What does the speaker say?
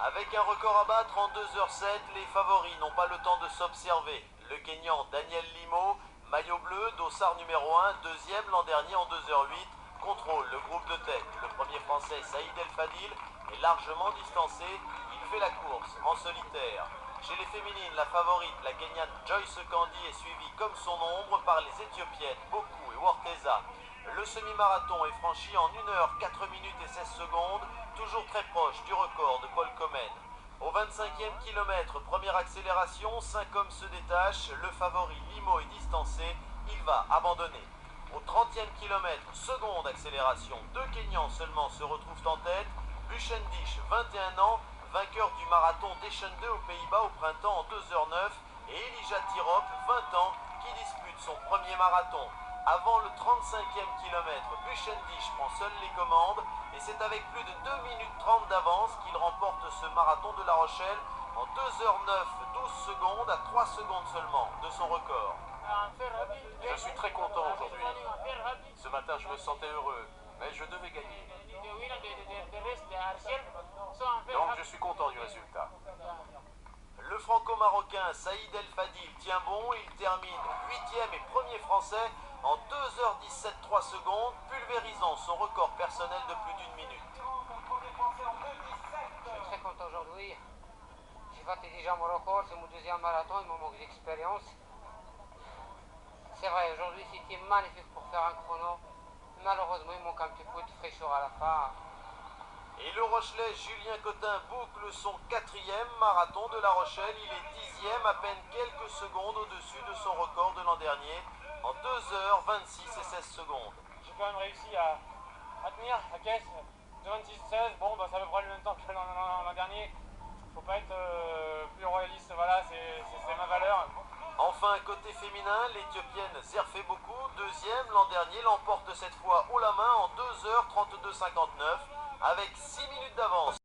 Avec un record à battre en 2h07, les favoris n'ont pas le temps de s'observer. Le Kényan Daniel Limo, maillot bleu, dossard numéro 1, deuxième l'an dernier en 2h08, contrôle le groupe de tête. Le premier français Saïd El Fadil est largement distancé, il fait la course en solitaire. Chez les féminines, la favorite, la Kenyane Joyce Candy, est suivie comme son ombre par les Éthiopiennes Boku et Worteza. Le semi-marathon est franchi en 1h 4 minutes et 16 secondes, toujours très proche du record de Paul Comen. Au 25e kilomètre, première accélération, 5 hommes se détachent, le favori Limo est distancé, il va abandonner. Au 30e kilomètre, seconde accélération, 2 Kenyans seulement se retrouvent en tête, Buchendish, 21 ans, vainqueur du marathon d'Eschen 2 aux Pays-Bas au printemps en 2h09, et Elijah Tirop, 20 ans, qui dispute son premier marathon. Avant le 35e kilomètre, Buchendish prend seul les commandes et c'est avec plus de 2 minutes 30 d'avance qu'il remporte ce marathon de La Rochelle en 2h09, 12 secondes à 3 secondes seulement de son record. Je suis très content aujourd'hui. Ce matin, je me sentais heureux, mais je devais gagner. Donc, je suis content du résultat. Le franco-marocain Saïd El Fadil tient bon, il termine 8e et premier français en 2h17 3 secondes, pulvérisant son record personnel de plus d'une minute. Je suis très content aujourd'hui. J'ai battu déjà mon record, c'est mon deuxième marathon, il me manque d'expérience. C'est vrai, aujourd'hui c'était magnifique pour faire un chrono. Malheureusement, il manque un petit peu de fraîcheur à la fin. Et le Rochelais Julien Cotin boucle son 4e marathon de La Rochelle. Il est 10e, à peine quelques secondes au-dessus de son record de l'an dernier, en 2h26 et 16 secondes. J'ai quand même réussi à tenir la caisse de 26-16. Bon, bah, ça à peu près le même temps que l'an dernier. Faut pas être plus royaliste, voilà, c'est ma valeur. Enfin, côté féminin, l'Éthiopienne Zerfe Boku, deuxième l'an dernier, l'emporte cette fois haut la main en 2h32-59 avec 6 minutes d'avance